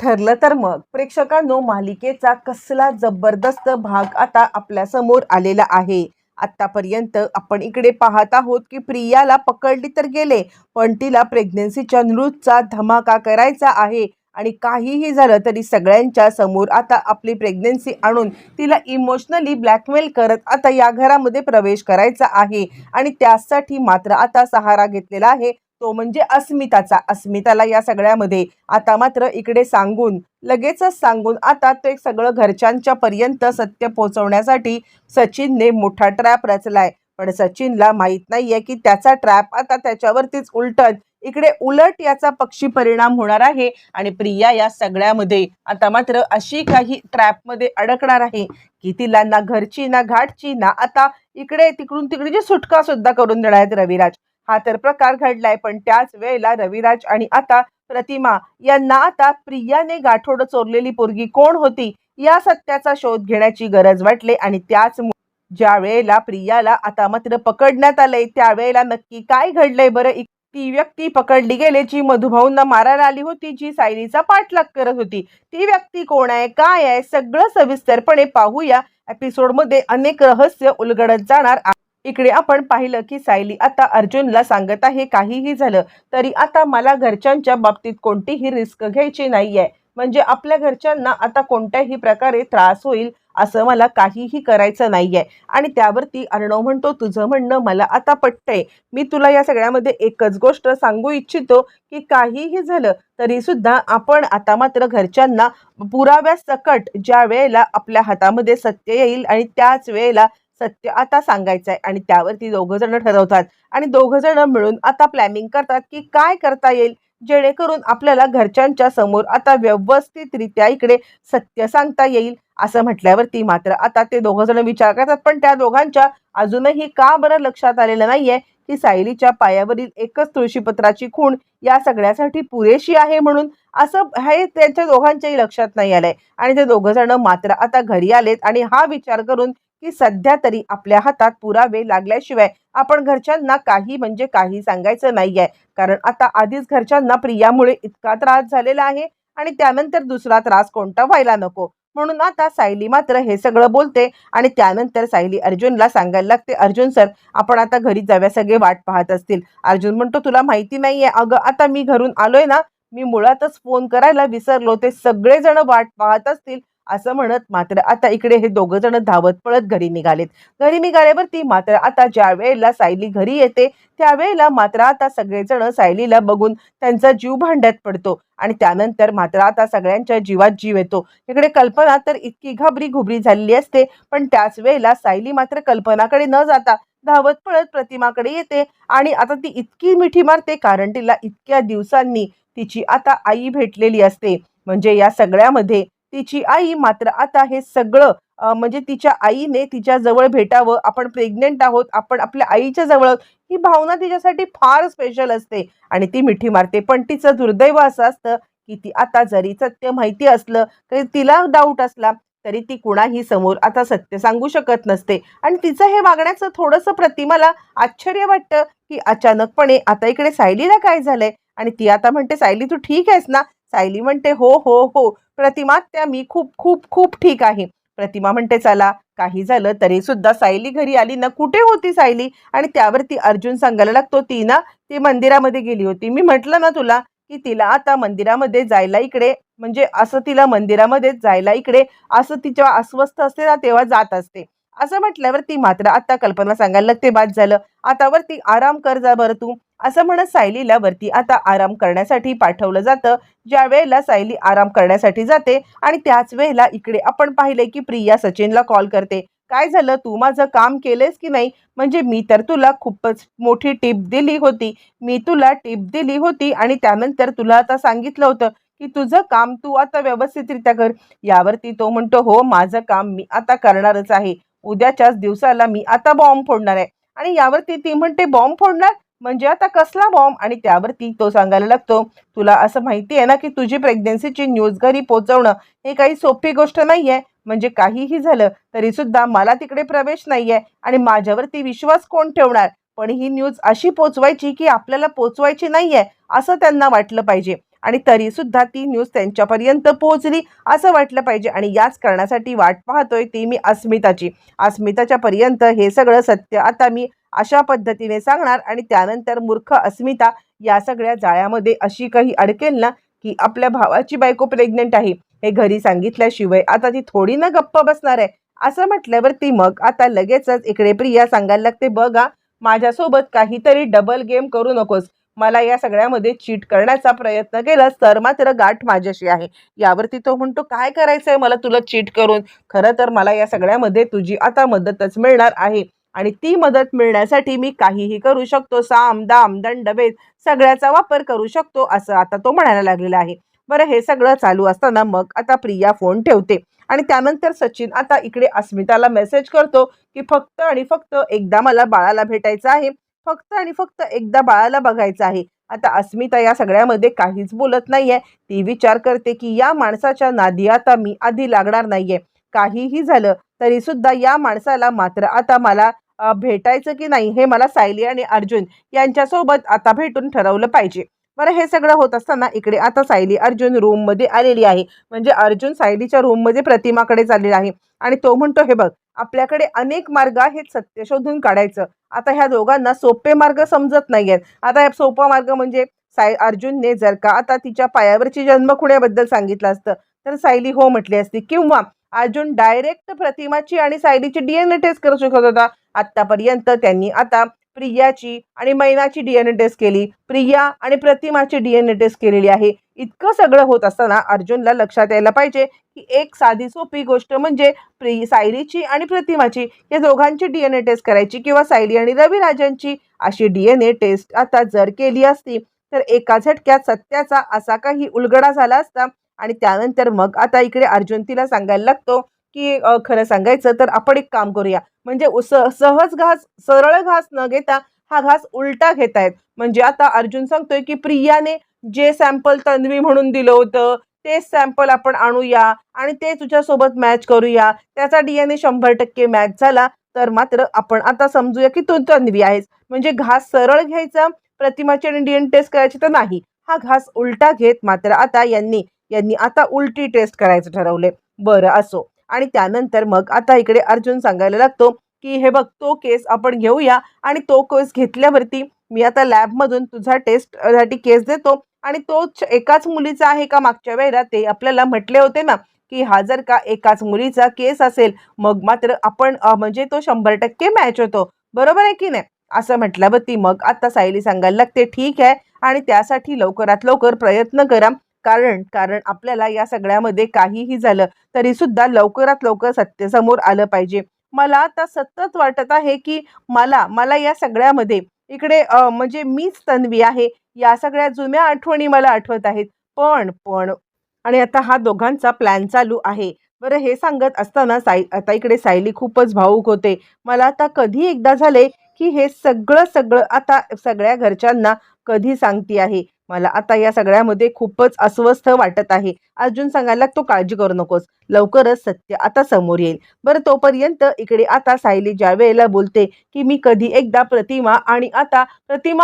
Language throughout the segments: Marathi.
ठरलं तर मग प्रेक्षकांनो, मालिकेचा कसला जबरदस्त भाग आता आपल्या समोर आलेला आहे। आतापर्यंत आपण इकडे पाहत आहोत की प्रियाला पकडली तर गेले, पण तिला प्रेग्नन्सीच्या न्यूजचा धमाका करायचा आहे आणि काहीही झालं तरी सगळ्यांच्या समोर आता आपली प्रेग्नन्सी आणून तिला इमोशनली ब्लॅकमेल करत आता या घरामध्ये प्रवेश करायचा आहे। आणि त्यासाठी मात्र आता सहारा घेतलेला आहे तो म्हणजे अस्मिताचा। अस्मिताला या सगळ्यामध्ये आता मात्र इकडे लगेचच सांगून आता ते सगळं घरच्यांच्या पर्यंत सत्य पोहोचवण्यासाठी सचिनने मोठा ट्रॅप रचलाय। पण सचिनला माहित नाहीये की त्याचा ट्रॅप आता त्याच्यावरतीच उलट याचा पक्षी परिणाम होणार आहे आणि प्रिया या सगळ्यामध्ये आता मात्र अशी काही ट्रॅप मध्ये अडकणार आहे की तिला ना घरची ना घाटची ना आता इकडे तिकडून तिकडे सुटका सुद्धा करून देणार आहेत रविराज। हा तर प्रकार घडलाय, पण त्याच वेळेला रविराज आणि आता प्रतिमा यांना आता प्रियाने गाठोड चोरलेली पोरगी कोण होती या सत्याचा शोध घेण्याची गरज वाटले। आणि त्याच ज्या वेळेला प्रियाला आता मात्र पकडण्यात आलंय त्यावेळेला नक्की काय घडलंय बरं। ती व्यक्ती पकडली गेली जी मधुभाऊंना मारायला आली होती, जी सायलीचा पाठलाग करत होती, ती व्यक्ती कोण आहे, काय आहे, सगळं सविस्तरपणे पाहूया एपिसोडमध्ये। अनेक रहस्य उलगडत जाणार। इकडे आपण पाहिलं की सायली आता अर्जुनला सांगत आहे काहीही झालं तरी आता मला घरच्यांच्या बाबतीत कोणतीही रिस्क घ्यायची नाहीये, म्हणजे आपल्या घरच्यांना आता कोणत्याही प्रकारे त्रास होईल असं मला काहीही करायचं नाहीये। आणि त्यावरती अर्णव म्हणतो तुझं म्हणणं मला आता पटतंय, मी तुला या सगळ्यामध्ये एकच गोष्ट सांगू इच्छितो की काहीही झालं तरी सुद्धा आपण आता मात्र घरच्यांना पुराव्यासकट ज्या वेळेला आपल्या हातामध्ये सत्य येईल आणि त्याच वेळेला सत्य आता सांगायचं आहे। आणि त्यावरती दोघं जण ठरवतात आणि दोघं जण मिळून आता प्लॅनिंग करतात की काय करता येईल जेणेकरून आपल्याला घरच्यांच्या समोर आता व्यवस्थितरित्या इकडे सत्य सांगता येईल। असं म्हटल्यावरती मात्र आता ते दोघं जण विचार करतात, पण त्या दोघांच्या अजूनही का बरं लक्षात आलेलं नाहीये की सायलीच्या पायावरील एकच तुळशीपत्राची खूण या सगळ्यासाठी पुरेशी आहे म्हणून। असं हे त्यांच्या दोघांच्याही लक्षात नाही आलंय आणि ते दोघं जण मात्र आता घरी आलेत आणि हा विचार करून की सध्या तरी आपल्या हातात पुरावे लागल्याशिवाय आपण घरच्यांना काही म्हणजे काही सांगायचं नाहीये, कारण आता आधीच घरच्यांना प्रियामुळे इतका त्रास झालेला आहे आणि त्यानंतर दुसरा त्रास कोणता व्हायला नको। म्हणून आता सायली मात्र हे सगळं बोलते आणि त्यानंतर सायली अर्जुनला सांगायला लागते, अर्जुन सर आपण आता घरी जाऊया, सगळे वाट पाहत असतील। अर्जुन म्हणतो तुला माहिती नाहीये अगं, आता मी घरून आलोय ना, मी मुळातच फोन करायला विसरलो, ते सगळेजण वाट पाहत असतील असं म्हणत मात्र आता इकडे हे दोघं जण धावत पळत घरी निघालेत। घरी निघाल्यावरती मात्र आता ज्या वेळेला सायली घरी येते त्यावेळेला मात्र आता सगळेजण सायलीला बघून त्यांचा जीव भांड्यात पडतो आणि त्यानंतर मात्र आता सगळ्यांच्या जीवात जीव येतो। इकडे कल्पना तर इतकी घाबरी झालेली असते, पण त्याच वेळेला सायली मात्र कल्पनाकडे न जाता धावत पळत प्रतिमाकडे येते आणि आता ती इतकी मिठी मारते कारण तिला इतक्या दिवसांनी तिची आता आई भेटलेली असते। म्हणजे या सगळ्यामध्ये तिची आई मात्र आता हे सगळं म्हणजे तिच्या आईने तिच्या जवळ भेटावं, आपण प्रेग्नेंट आहोत, आपण आपल्या आईच्या जवळ आहोत, ही भावना तिच्यासाठी फार स्पेशल असते आणि ती मिठी मारते। पण तिचं दुर्दैव असं असतं की ती आता जरी सत्य माहिती असलं तरी तिला डाऊट असला तरी ती कुणाही समोर आता सत्य सांगू शकत नसते। आणि तिचं हे वागण्याचं थोडंसं प्रतिमाला आश्चर्य वाटतं की अचानकपणे आता इकडे सायलीला काय झालंय आणि ती आता म्हणते सायली तू ठीक आहेस ना? सायली म्हणते हो हो हो प्रतिमा, त्या मी खूप खूप खूप ठीक आहे। प्रतिमा म्हणते चला काही झालं तरी सुद्धा सायली घरी आली ना, कुठे होती सायली? आणि त्यावरती अर्जुन सांगायला लागतो ती मंदिरामध्ये गेली होती, मी म्हटलं ना तुला की तिला आता मंदिरामध्ये जायला इकडे म्हणजे असं तिला मंदिरामध्ये जायला इकडे असं तिच्या अस्वस्थ असते ना तेव्हा जात असते। असं म्हटल्यावरती मात्र आता कल्पना सांगायला लागते बाद झालं, आता वरती आराम कर जा बरं तू। असं म्हणत सायलीला वरती आता आराम करण्यासाठी पाठवलं जातं। ज्या वेळेला सायली आराम करण्यासाठी जाते आणि त्याच वेळेला इकडे आपण पाहिलंय की प्रिया सचिनला कॉल करते, काय झालं तू माझं काम केलंस की नाही? म्हणजे मी तर तुला खूपच मोठी टिप दिली होती, आणि त्यानंतर तुला आता सांगितलं होतं की तुझं काम तू आता व्यवस्थितरित्या कर। यावरती तो म्हणतो हो माझं काम मी आता करणारच आहे, उद्याच्याच दिवसाला मी आता बॉम्ब फोडणार आहे। आणि यावरती ती म्हणते बॉम्ब फोडणार म्हणजे आता कसला बॉम्ब? आणि त्यावरती तो सांगायला लागतो तुला असं माहिती आहे ना की तुझी प्रेग्नन्सीची न्यूज घरी पोहोचवणं हे काही सोपी गोष्ट नाहीये, म्हणजे काहीही झालं तरी सुद्धा मला तिकडे प्रवेश नाहीये आणि माझ्यावरती विश्वास कोण ठेवणार? पण ही न्यूज अशी पोचवायची की आपल्याला पोचवायची नाहीये असं त्यांना वाटलं पाहिजे। आणि तरी सुद्धा ती न्यूज त्यांच्यापर्यंत पोहोचली असं वाटलं पाहिजे. आणि याच कारणासाठी वाट पाहतोय ती मी अस्मिताची. अस्मिताच्या पर्यंत हे सगळं सत्य आता मी अशा पद्धतीने सांगणार आणि त्यानंतर मूर्ख अस्मिता या सगळ्या जाळ्यामध्ये अशी काही अडकेल ना, की आपल्या भावाची बायको प्रेग्नंट आहे हे घरी सांगितल्याशिवाय आता ती थोडी ना गप्प बसणार आहे. असं म्हटल्यावरती मग आता लगेचच इकडे प्रिया सांगायला लागते, बघा माझ्यासोबत काहीतरी डबल गेम करू नकोस. मला या सगळ्यामध्ये चीट करण्याचा प्रयत्न केलास तर मात्र गाठ माझ्याशी आहे. यावरती तो म्हणतो, काय करायचंय मला तुला चीट करून? खरं तर मला या सगळ्यामध्ये तुझी आता मदतच मिळणार आहे आणि ती मदत मिळण्यासाठी मी काहीही करू शकतो. साम दाम दंड भेद सगळ्याचा वापर करू शकतो असं आता तो म्हणायला लागलेला आहे. बरं, हे सगळं चालू असताना मग आता प्रिया फोन ठेवते आणि त्यानंतर सचिन आता इकडे अस्मिताला मेसेज करतो की फक्त आणि फक्त एकदा मला बाळाला भेटायचं आहे, फक्त आणि फक्त एकदा बाळाला बघायचं आहे. आता अस्मिता या सगळ्यामध्ये काहीच बोलत नाहीये. ती विचार करते की या माणसाच्या नादी आता मी आधी लागणार नाहीये. काहीही झालं तरी सुद्धा या माणसाला मात्र आता मला भेटायचं की नाही हे मला सायली आणि अर्जुन यांच्यासोबत आता भेटून ठरवलं पाहिजे. बरं, हे सगळं होत असताना इकडे आता सायली अर्जुन रूम मध्ये आलेली आहे. म्हणजे अर्जुन सायलीच्या रूम मध्ये प्रतिमाकडे चाललेला आहे आणि तो म्हणतो, हे बघ आपल्याकडे अनेक मार्ग आहेत सत्य शोधून काढायचं. आता ह्या दोघांना सोपे मार्ग समजत नाहीयेत. आता सोपा मार्ग म्हणजे अर्जुनने जर का आता तिच्या पायावरची जन्मखुण्याबद्दल सांगितलं असतं तर सायली हो म्हटली असती, किंवा अर्जुन डायरेक्ट प्रतिमाची आणि सायलीची DNA टेस्ट करू शकत होता. आतापर्यंत त्यांनी आता प्रियाची आणि मैनाची DNA टेस्ट केली, प्रिया आणि प्रतिमाची DNA टेस्ट केलेली आहे. इतकं सगळं होत असताना अर्जुनला लक्षात यायला पाहिजे की एक साधी सोपी गोष्ट म्हणजे सायलीची आणि प्रतिमाची या दोघांची DNA टेस्ट करायची, किंवा सायली आणि रविराजांची अशी DNA टेस्ट आता जर केली असती तर एका झटक्यात सत्याचा असा काही उलगडा झाला असता. आणि त्यानंतर मग आता इकडे अर्जुन तिला सांगायला लागतो की खरं सांगायचं तर आपण एक काम करूया, म्हणजे सहज घास सरळ घास न घेता हा घास उलटा घेतायत. म्हणजे आता अर्जुन सांगतोय की प्रियाने जे सॅम्पल तन्वी म्हणून दिलं होतं तेच सॅम्पल आपण आणूया आणि ते तुझ्यासोबत मॅच करूया. त्याचा DNA 100% मॅच झाला तर मात्र आपण आता समजूया की तू तन्वी आहेस. म्हणजे घास सरळ घ्यायचा प्रतिमाची आणि DNA टेस्ट करायची तर नाही, हा घास उलटा घेत मात्र आता यांनी आता उलटी टेस्ट करायचं ठरवले. बरं असो. आणि त्यानंतर मग आता इकडे अर्जुन सांगायला लागतो की हे बघ तो केस आपण घेऊया आणि तो केस घेतल्यावरती मी आता लॅबमधून तुझा टेस्ट साठी केस देतो आणि तो एकाच मुलीचा आहे का? मागच्या वेळेला ते आपल्याला म्हटले होते ना की हा जर का एकाच मुलीचा केस असेल मग मात्र आपण म्हणजे तो 100% मॅच होतो, बरोबर आहे की नाही? असं म्हटल्यावरती मग आता सायली सांगायला लागते, ठीक आहे आणि त्यासाठी लवकरात लवकर प्रयत्न करा. कारण आपल्याला या सगळ्यामध्ये काहीही झालं तरी सुद्धा लवकरात लवकर सत्य समोर आलं पाहिजे. मला आता सतत वाटत आहे की मला या सगळ्यामध्ये इकडे म्हणजे मीच तन्वी आहे. या सगळ्या जुन्या आठवणी मला आठवत आहेत. पण आणि आता हा दोघांचा प्लॅन चालू आहे. बरं, हे सांगत असताना आता इकडे सायली खूपच भावूक होते. मला आता कधी एकदा झाले की हे सगळं आता सगळ्या घरच्यांना कधी सांगती आहे. मला आता या सगळ्यामध्ये खूपच अस्वस्थ वाटत आहे. अर्जुन सांगायला लागतो, काळजी करू नकोस, लवकरच सत्य आता समोर येईल. बरं, तोपर्यंत इकडे आता सायली ज्या वेळेला बोलते की मी कधी एकदा प्रतिमा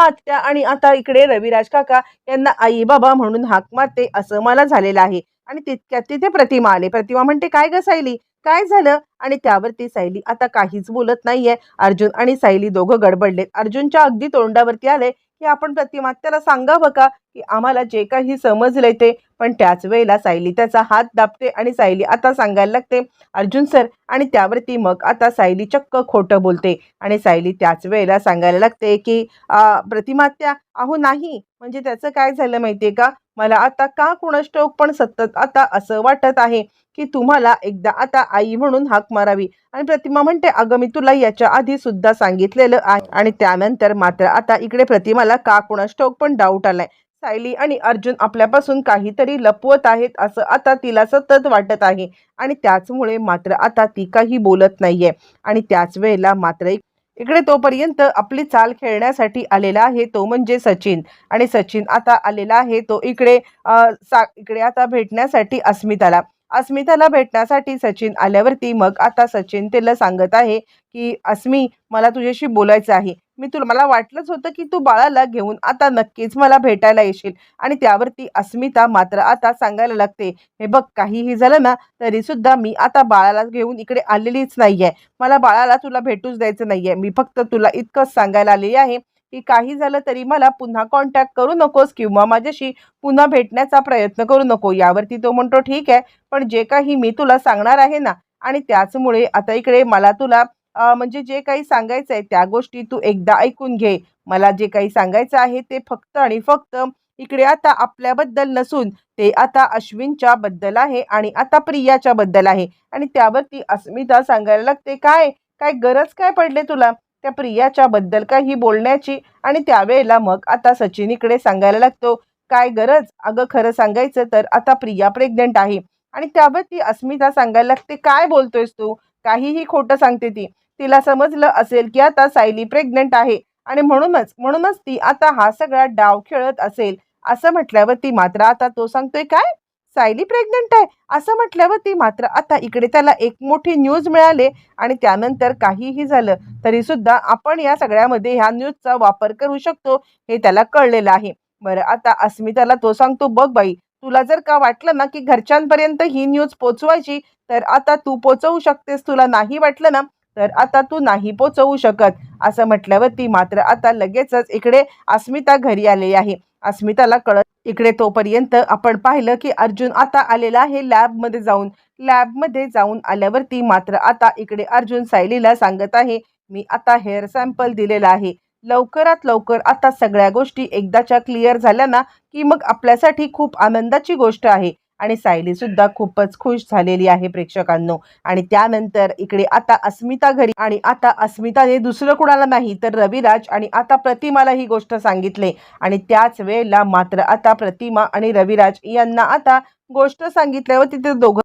आत्या आणि आता इकडे रविराज काका यांना आई बाबा म्हणून हाक मारते असं मला झालेलं आहे. आणि तितक्यात तिथे प्रतिमा आले. प्रतिमा म्हणते, काय ग सायली, काय झालं? आणि त्यावरती सायली आता काहीच बोलत नाहीये. अर्जुन आणि सायली दोघं गडबडलेत. अर्जुनच्या अगदी तोंडावरती आले की आपण प्रतिमात्याला सांगावं का की आम्हाला जे काही समजलंय ते. पण त्याच वेळेला सायली त्याचा हात दाबते आणि सायली आता सांगायला लागते, अर्जुन सर. आणि त्यावरती मग आता सायली चक्क खोटं बोलते आणि सायली त्याच वेळेला सांगायला लागते की प्रतिमात्या अहो नाही, म्हणजे त्याचं काय झालं माहितीये का, मला आता का कुणास ठाऊक पण सतत आता असं वाटत आहे की तुम्हाला एकदा आता आई म्हणून हाक मारावी. आणि प्रतिमा म्हणते, अगं मी तुला याच्या आधी सुद्धा सांगितलेलं आहे. आणि त्यानंतर मात्र आता इकडे प्रतिमाला का कुणास ठाऊक पण डाऊट आलाय. सायली आणि अर्जुन आपल्यापासून काहीतरी लपवत आहेत असं आता तिला सतत वाटत आहे आणि त्याचमुळे मात्र आता ती काही बोलत नाहीये. आणि त्याच वेळेला मात्र इकडे तोपर्यंत आपली चाल खेळण्यासाठी आलेला आहे तो म्हणजे सचिन. आणि सचिन आता आलेला आहे तो इकडे इकडे आता भेटण्यासाठी अस्मिताला भेटण्यासाठी सचिन आल्यावरती मग आता सचिन तिला सांगत आहे की अस्मी, मला तुझ्याशी बोलायचं आहे. मला वाटलंच होतं की तू बाळाला घेऊन आता नक्कीच मला भेटायला येशील. आणि त्यावरती अस्मिता मात्र आता सांगायला लागते, "हे बघ काहीही झालं ना, तरी सुद्धा मी आता बाळाला घेऊन इकडे आलेलीच नाहीये. मला बाळाला तुला भेटूच द्यायचं नाहीये. मी फक्त तुला इतकंच सांगायला आलेली आहे, की काही झालं तरी मला पुन्हा कॉन्टॅक्ट करू नकोस किंवा माझ्याशी पुन्हा भेटण्याचा प्रयत्न करू नको." यावरती तो म्हणतो, "ठीक आहे, पण जे काही मी तुला सांगणार आहे ना आणि त्याचमुळे आता इकडे मला तुला म्हणजे जे काही सांगायचं आहे त्या गोष्टी तू एकदा ऐकून घे. मला जे काही सांगायचं आहे ते फक्त आणि फक्त इकडे आता आपल्याबद्दल नसून ते आता अश्विनच्या बद्दल आहे आणि आता प्रियाच्या बद्दल आहे." आणि त्यावरती अस्मिता सांगायला लागते, "काय? काय गरज काय पडले तुला त्या प्रियाच्या बद्दल काही बोलण्याची?" आणि त्यावेळेला मग आता सचिन इकडे सांगायला लागतो, "काय गरज? अगं खरं सांगायचं तर आता प्रिया प्रेग्नंट आहे." आणि त्यावरती अस्मिता सांगायला लागते, "काय बोलतोयस तू? काहीही खोटं सांगते ती. तिला समजलं असेल की आता सायली प्रेग्नंट आहे आणि म्हणूनच ती आता हा सगळा डाव खेळत असेल." असं म्हटल्यावरती मात्र आता तो सांगतोय, "काय? सायली प्रेग्नंट आहे?" असं म्हटल्यावरती मात्र आता इकडे त्याला एक मोठी न्यूज मिळाले. आणि त्यानंतर काहीही झालं तरी सुद्धा आपण या सगळ्यामध्ये ह्या न्यूजचा वापर करू शकतो हे त्याला कळलेलं आहे. बरं आता अस्मिताला तो सांगतो, "बघ बाई, तुला जर का वाटलं ना की घरच्यांपर्यंत ही न्यूज पोहोचवायची तर आता तू पोहोचवू शकतेस. तुला नाही वाटलं ना तर आता तू नाही पोहोचवू शकत." असं म्हटल्यावरती मात्र आता लगेचच इकडे अस्मिता घरी आलेली आहे. अस्मिताला कळत इकडे तोपर्यंत आपण पाहिलं की अर्जुन आता आलेला आहे लॅबमध्ये जाऊन आल्यावरती मात्र आता इकडे अर्जुन सायलीला सांगत आहे, "मी आता हेअर सॅम्पल दिलेला आहे. लवकरात लवकर आता सगळ्या गोष्टी एकदाच्या क्लिअर झाल्या ना की मग आपल्यासाठी खूप आनंदाची गोष्ट आहे." आणि सायली सुद्धा खूपच खुश झालेली आहे प्रेक्षकांनो. आणि त्यानंतर इकडे आता अस्मिता घरी आणि आता अस्मिताने दुसरं कुणाला नाही तर रविराज आणि आता प्रतिमाला ही गोष्ट सांगितले. आणि त्याच वेळेला मात्र आता प्रतिमा आणि रविराज यांना आता गोष्ट सांगितल्यावर तिथे दोघं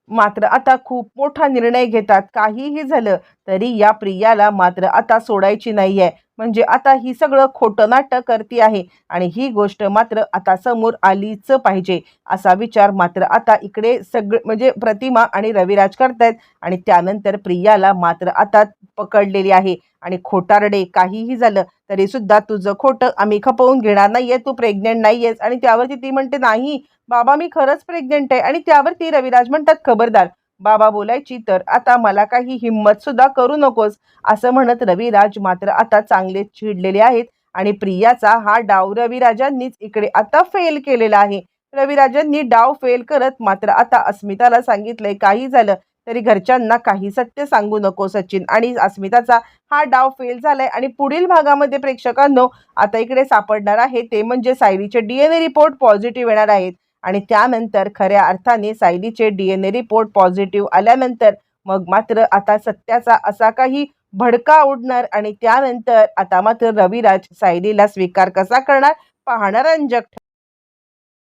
मात्र आता खूप मोठा निर्णय घेतात. काहीही झालं तरी या प्रियाला मात्र आता सोडायची नाहीये. म्हणजे आता ही सगळं खोटं नाटक करती आहे आणि ही गोष्ट मात्र आता समोर आलीच पाहिजे असा विचार मात्र आता इकडे सगळे म्हणजे प्रतिमा आणि रविराज करतायत. आणि त्यानंतर प्रियाला मात्र आता पकडलेली आहे. आणि खोटारडे, काहीही झालं तरी सुद्धा तुझं खोटं आम्ही खपवून घेणार नाहीये. तू प्रेग्नेंट नाहीयेस. आणि त्यावरती ती म्हणते, "नाही बाबा, मी खरंच प्रेग्नंट आहे." आणि त्यावरती रविराज म्हणतात, "खबरदार बाबा बोलायची तर आता मला काही हिंमत सुद्धा करू नकोस." असं म्हणत रविराज मात्र आता चांगलेच चिडलेले आहेत. आणि प्रियाचा हा डाव रविराजांनीच इकडे आता फेल केलेला आहे. रविराजांनी डाव फेल करत मात्र आता अस्मिताला सांगितलंय, "काही झालं तरी घरच्यांना काही सत्य सांगू नको सचिन." आणि अस्मिताचा हा डाव फेल झालाय. आणि पुढील भागामध्ये प्रेक्षकांनो आता इकडे सापडणार आहे ते म्हणजे सायलीचे DNA रिपोर्ट पॉझिटिव्ह येणार आहेत. आणि त्यानंतर खऱ्या अर्थाने सायलीचे DNA रिपोर्ट पॉझिटिव्ह आल्यानंतर मग मात्र आता सत्याचा असा काही भडका उडणार. आणि त्यानंतर आता मात्र रविराज सायलीला स्वीकार कसा करणार पाहणं रंजक